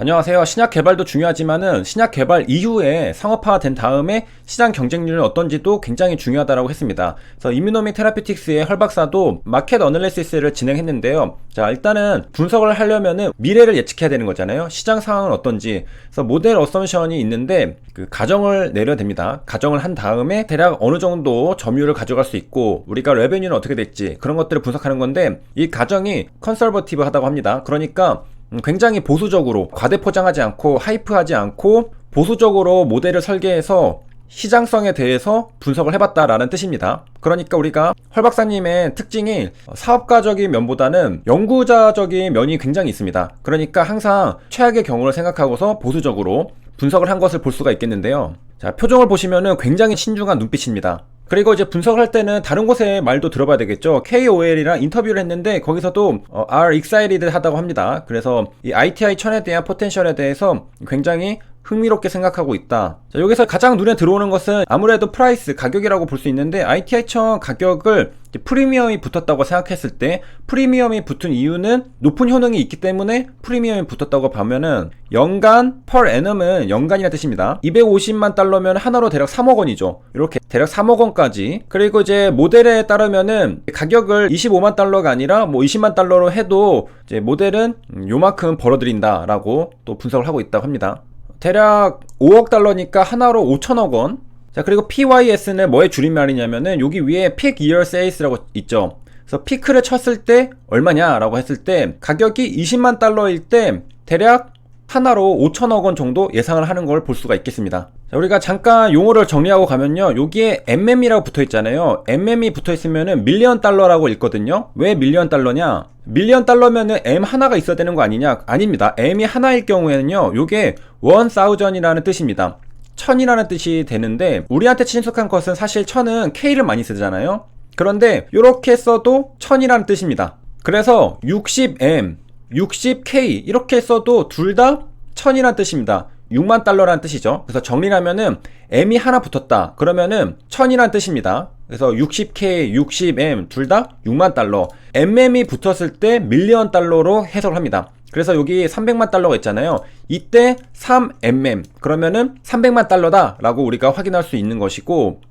안녕하세요. 신약 개발도 중요하지만은 신약 개발 이후에 상업화된 다음에 시장 경쟁률은 어떤지도 굉장히 중요하다고 했습니다. 그래서 이뮤노미 테라피틱스의 헐 박사도 마켓 어널리시스를 진행했는데요. 자, 일단은 분석을 하려면은 미래를 예측해야 되는 거잖아요. 시장 상황은 어떤지. 그래서 모델 어썸션이 있는데 그 가정을 내려야 됩니다. 가정을 한 다음에 대략 어느 정도 점유율을 가져갈 수 있고 우리가 레베뉴는 어떻게 될지 그런 것들을 분석하는 건데 이 가정이 컨설버티브 하다고 합니다. 그러니까 굉장히 보수적으로 과대포장하지 않고 하이프하지 않고 보수적으로 모델을 설계해서 시장성에 대해서 분석을 해봤다라는 뜻입니다. 그러니까 우리가 헐 박사님의 특징이 사업가적인 면보다는 연구자적인 면이 굉장히 있습니다. 그러니까 항상 최악의 경우를 생각하고서 보수적으로 분석을 한 것을 볼 수가 있겠는데요. 자, 표정을 보시면은 굉장히 신중한 눈빛입니다. 그리고 이제 분석을 할 때는 다른 곳의 말도 들어봐야 되겠죠. KOL이랑 인터뷰를 했는데 거기서도 are excited 하다고 합니다. 그래서 이 ITI 1000에 대한 포텐셜에 대해서 굉장히 흥미롭게 생각하고 있다. 자, 여기서 가장 눈에 들어오는 것은 아무래도 프라이스, 가격이라고 볼 수 있는데 ITI 1000 가격을 프리미엄이 붙었다고 생각했을 때 프리미엄이 붙은 이유는 높은 효능이 있기 때문에 프리미엄이 붙었다고 보면은 연간 per annum은 연간이라는 뜻입니다. 250만 달러면 하나로 대략 3억 원이죠. 이렇게 대략 3억 원까지. 그리고 이제 모델에 따르면은 가격을 25만 달러가 아니라 뭐 20만 달러로 해도 이제 모델은 요만큼 벌어들인다라고 또 분석을 하고 있다고 합니다. 대략 5억 달러니까 하나로 5천억 원. 자, 그리고 PYS는 뭐의 줄임말이냐면은 여기 위에 Peak Year Sales라고 있죠. 그래서 피크를 쳤을 때 얼마냐라고 했을 때 가격이 20만 달러일 때 대략 하나로 5천억 원 정도 예상을 하는 걸 볼 수가 있겠습니다. 자, 우리가 잠깐 용어를 정리하고 가면요. 여기에 MM이라고 붙어 있잖아요. MM이 붙어 있으면은 밀리언 달러라고 읽거든요. 왜 밀리언 달러냐? 밀리언 달러면은 M 하나가 있어야 되는 거 아니냐? 아닙니다. M이 하나일 경우에는요. 요게 1000이라는 뜻입니다. 1000이라는 뜻이 되는데 우리한테 친숙한 것은 사실 1000은 K를 많이 쓰잖아요. 그런데 이렇게 써도 1000이라는 뜻입니다. 그래서 60M, 60K 이렇게 써도 둘 다 1000이라는 뜻입니다. 6만 달러라는 뜻이죠. 그래서 정리를 하면은 M이 하나 붙었다. 그러면은 1000이라는 뜻입니다. 그래서 60K, 60M 둘 다 6만 달러. MM이 붙었을 때 밀리언 달러로 해석을 합니다. 그래서 여기 300만 달러가 있잖아요. 이때 3mm 그러면은 300만 달러다 라고 우리가 확인할 수 있는 것이고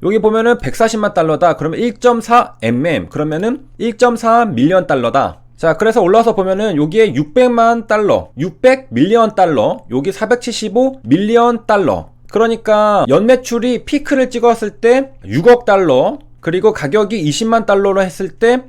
여기 보면은 140만 달러다 그러면 1.4mm 그러면은 1.4 밀리언 달러다. 자, 그래서 올라와서 보면은 여기에 600만 달러 600 밀리언 달러 여기 475 밀리언 달러 그러니까 연매출이 피크를 찍었을 때 6억 달러 그리고 가격이 20만 달러로 했을 때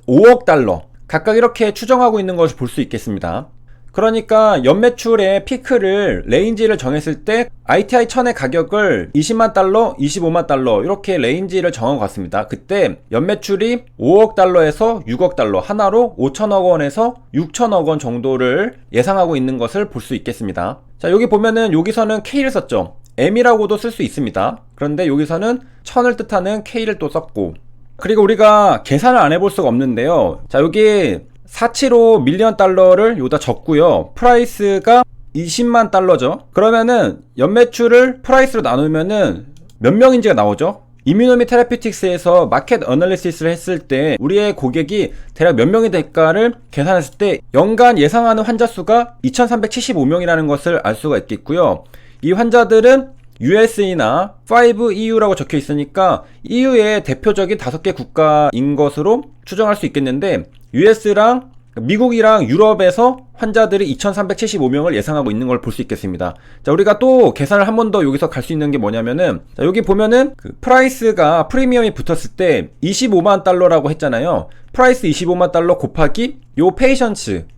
5억 달러 각각 이렇게 추정하고 있는 것을 볼 수 있겠습니다. 그러니까 연매출의 피크를 레인지를 정했을 때 ITI 1000의 가격을 20만 달러, 25만 달러 이렇게 레인지를 정하고 갔습니다. 그때 연매출이 5억 달러에서 6억 달러 하나로 5천억 원에서 6천억 원 정도를 예상하고 있는 것을 볼 수 있겠습니다. 자, 여기 보면은 여기서는 K를 썼죠. M이라고도 쓸 수 있습니다. 그런데 여기서는 1000을 뜻하는 K를 또 썼고 그리고 우리가 계산을 안 해볼 수가 없는데요. 자, 여기 475 밀리언 달러를 여기다 적고요. 프라이스가 20만 달러죠. 그러면은 연매출을 프라이스로 나누면은 몇 명인지가 나오죠. 이뮤노미 테라피틱스에서 마켓 어널리시스를 했을 때 우리의 고객이 대략 몇 명이 될까를 계산했을 때 연간 예상하는 환자 수가 2375명이라는 것을 알 수가 있겠고요. 이 환자들은 US나 5EU라고 적혀 있으니까 EU의 대표적인 5개 국가인 것으로 추정할 수 있겠는데 US랑 미국이랑 유럽에서 환자들이 2375명을 예상하고 있는 걸 볼 수 있겠습니다. 자, 우리가 또 계산을 한 번 더 여기서 갈 수 있는 게 뭐냐면은 자, 여기 보면은 그 프라이스가 프리미엄이 붙었을 때 25만 달러라고 했잖아요. 프라이스 25만 달러 곱하기 요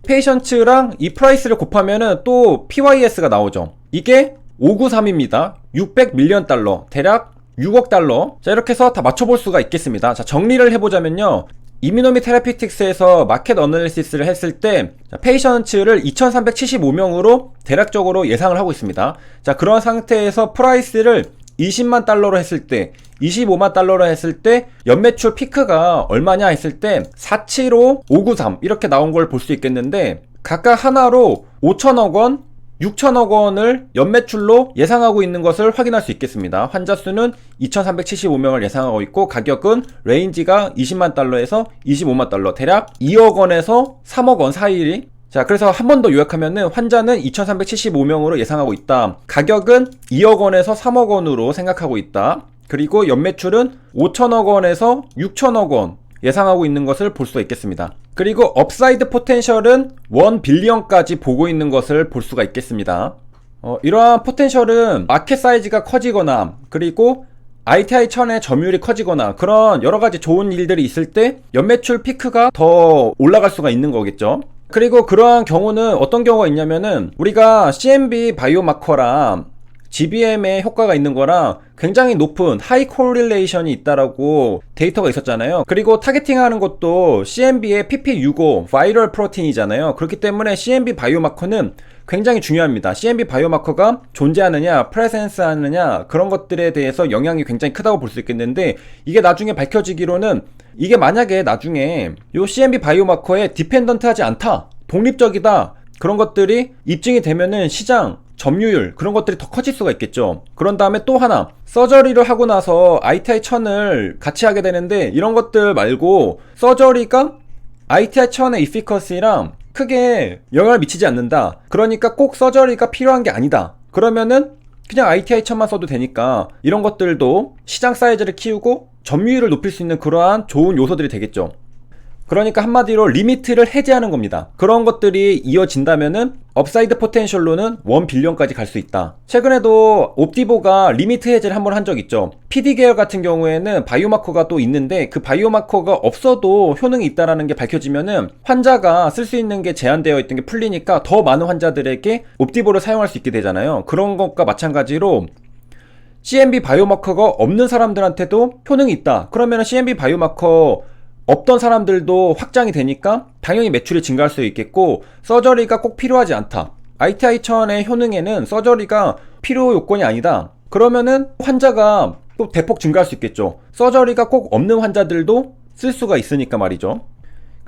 페이션츠랑 이 프라이스를 곱하면은 또 PYS가 나오죠. 이게 593입니다. 600 밀리언 달러, 대략 6억 달러. 자, 이렇게 해서 다 맞춰볼 수가 있겠습니다. 자, 정리를 해보자면요. 이뮤노미 테라피틱스에서 마켓 어널리시스를 했을 때 페이션츠를 2375명으로 대략적으로 예상을 하고 있습니다. 자, 그런 상태에서 프라이스를 20만 달러로 했을 때 25만 달러로 했을 때 연매출 피크가 얼마냐 했을 때 475, 593 이렇게 나온 걸 볼 수 있겠는데 각각 하나로 5천억 원, 6천억 원을 연매출로 예상하고 있는 것을 확인할 수 있겠습니다. 환자 수는 2375명을 예상하고 있고 가격은 레인지가 20만 달러에서 25만 달러 대략 2억 원에서 3억 원 사이 자, 그래서 한 번 더 요약하면은 환자는 2375명으로 예상하고 있다. 가격은 2억 원에서 3억 원으로 생각하고 있다. 그리고 연매출은 5천억 원에서 6천억 원 예상하고 있는 것을 볼 수가 있겠습니다. 그리고 업사이드 포텐셜은 1빌리언까지 보고 있는 것을 볼 수가 있겠습니다. 이러한 포텐셜은 마켓 사이즈가 커지거나 그리고 ITI 1000의 점유율이 커지거나 그런 여러가지 좋은 일들이 있을 때 연매출 피크가 더 올라갈 수가 있는 거겠죠. 그리고 그러한 경우는 어떤 경우가 있냐면은 우리가 CMV 바이오마커랑 GBM의 효과가 있는 거랑 굉장히 높은 하이 코릴레이션이 있다라고 데이터가 있었잖아요. 그리고 타겟팅하는 것도 CMV의 PP65 바이럴 프로틴이잖아요. 그렇기 때문에 CMV 바이오마커는 굉장히 중요합니다. CMV 바이오마커가 존재하느냐, 프레센스 하느냐 그런 것들에 대해서 영향이 굉장히 크다고 볼 수 있겠는데 이게 나중에 밝혀지기로는 이게 만약에 나중에 요 CMV 바이오마커에 디펜던트 하지 않다, 독립적이다 그런 것들이 입증이 되면은 시장 점유율 그런 것들이 더 커질 수가 있겠죠. 그런 다음에 또 하나 서저리를 하고 나서 ITI 1000을 같이 하게 되는데 이런 것들 말고 서저리가 ITI 1000의 이피커시랑 크게 영향을 미치지 않는다. 그러니까 꼭 서저리가 필요한 게 아니다. 그러면은 그냥 ITI 1000만 써도 되니까 이런 것들도 시장 사이즈를 키우고 점유율을 높일 수 있는 그러한 좋은 요소들이 되겠죠. 그러니까 한마디로 리미트를 해제하는 겁니다. 그런 것들이 이어진다면은 업사이드 포텐셜로는 1빌리언까지 갈 수 있다. 최근에도 옵티보가 리미트 해제를 한번 한 적 있죠. PD 계열 같은 경우에는 바이오마커가 또 있는데 그 바이오마커가 없어도 효능이 있다라는 게 밝혀지면은 환자가 쓸 수 있는 게 제한되어 있던 게 풀리니까 더 많은 환자들에게 옵티보를 사용할 수 있게 되잖아요. 그런 것과 마찬가지로 CMV 바이오마커가 없는 사람들한테도 효능이 있다. 그러면은 CMV 바이오마커 없던 사람들도 확장이 되니까 당연히 매출이 증가할 수 있겠고 서저리가 꼭 필요하지 않다. ITI 1000의 효능에는 서저리가 필요 요건이 아니다. 그러면은 환자가 또 대폭 증가할 수 있겠죠. 서저리가 꼭 없는 환자들도 쓸 수가 있으니까 말이죠.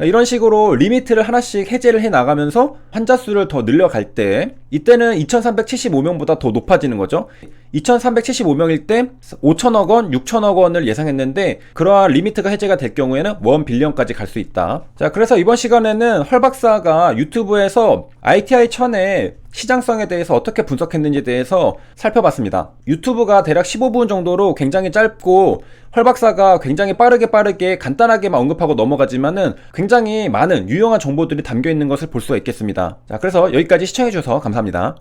이런 식으로 리미트를 하나씩 해제를 해 나가면서 환자 수를 더 늘려갈 때 이때는 2375명보다 더 높아지는 거죠. 2375명일 때 5천억 원, 6천억 원을 예상했는데 그러한 리미트가 해제가 될 경우에는 1빌리언까지 갈 수 있다. 자, 그래서 이번 시간에는 헐 박사가 유튜브에서 ITI 1000의 시장성에 대해서 어떻게 분석했는지에 대해서 살펴봤습니다. 유튜브가 대략 15분 정도로 굉장히 짧고 헐 박사가 굉장히 빠르게 간단하게만 언급하고 넘어가지만은 굉장히 많은 유용한 정보들이 담겨 있는 것을 볼 수가 있겠습니다. 자, 그래서 여기까지 시청해주셔서 감사합니다.